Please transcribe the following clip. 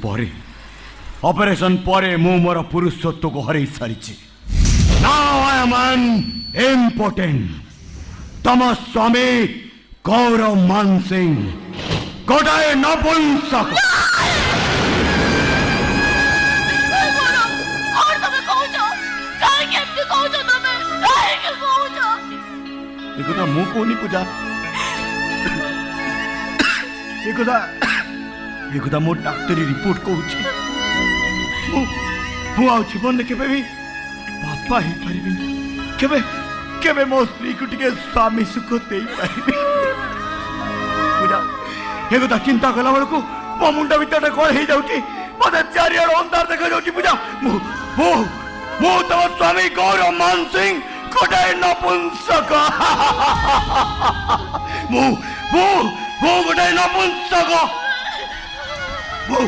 परे मु मोर पुरुषत्व को हरई सारी नाउ आई एम अनइम्पोर्टेंट तम स्वामी गौरव मान सिंह गोटाए नपुंसक एकथा मु कोनी पूजा एकथा मो डाक्टरी रिपोर्ट कहूची मु आ जीवन में केबे भी बापा ही पारिबिन केबे केबे मो स्त्री को टिके स्वामी सुख देई पारिबि पूजा एकथा चिंता कला बेलको मो मुंडा भीतर कोन हे जाउची मते चारियार अंधार देखा जाउची पूजा मु मु मु तो स्वामी गौरव मान सिंह कोटाय नपुंसक मु मु मु कोटाय नपुंसक मु